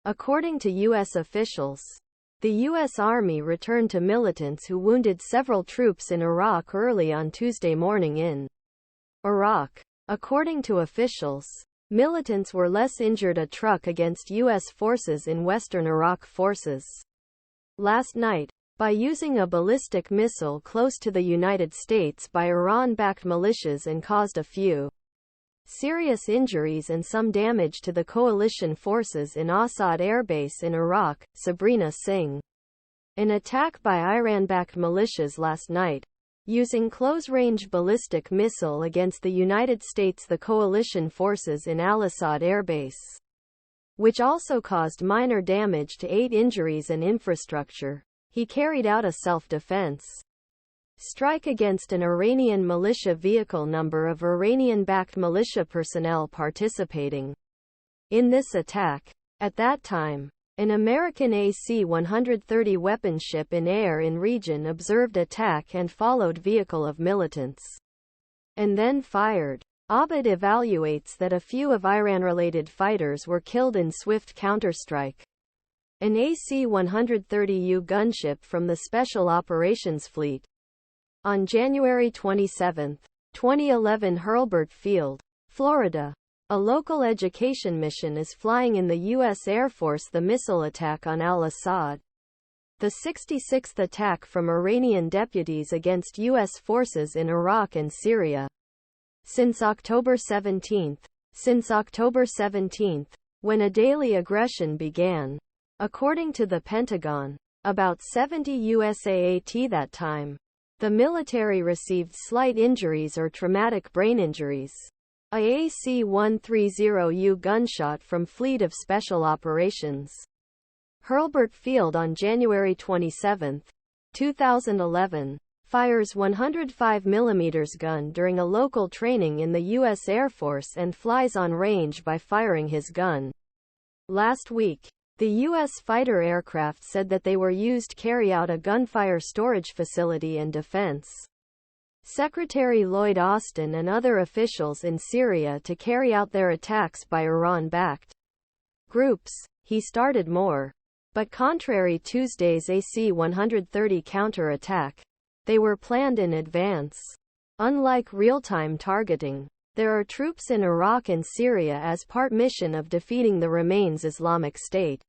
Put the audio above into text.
According to U.S. officials, the U.S. Army returned to militants who wounded several troops in Iraq early on Tuesday morning in Iraq. According to officials, militants were less injured a truck against U.S. forces in western Iraq forces last night by using a ballistic missile close to the United States by Iran-backed militias and caused a few serious injuries and some damage to the coalition forces in Assad Airbase in Iraq, Sabrina Singh. An attack by Iran-backed militias last night, using close-range ballistic missile against the United States the coalition forces in Al-Asad Airbase, which also caused minor damage to 8 injuries and infrastructure. He carried out a self-defense strike against an Iranian militia vehicle. Number of Iranian-backed militia personnel participating in this attack. At that time, an American AC-130 weapon ship in air in region observed attack and followed vehicle of militants, and then fired. Abad evaluates that a few of Iran-related fighters were killed in Swift Counterstrike, an AC-130u gunship from the Special Operations Fleet. On January 27, 2011, Hurlburt Field, Florida, a local education mission is flying in the U.S. Air Force the missile attack on Al-Asad, the 66th attack from Iranian deputies against U.S. forces in Iraq and Syria since October 17, when a daily aggression began. According to the Pentagon, about 70 USAAt that time. The military received slight injuries or traumatic brain injuries. A AC-130u gunshot from Fleet of Special Operations, Hurlburt Field on January 27, 2011, fires 105 mm gun during a local training in the U.S. Air Force and flies on range by firing his gun. Last week, the U.S. fighter aircraft said that they were used to carry out a gunfire storage facility and defense Secretary Lloyd Austin and other officials in Syria to carry out their attacks by Iran-backed groups. He started more. But contrary to Tuesday's AC-130 counter-attack, they were planned in advance. Unlike real-time targeting, there are troops in Iraq and Syria as part mission of defeating the remains Islamic State.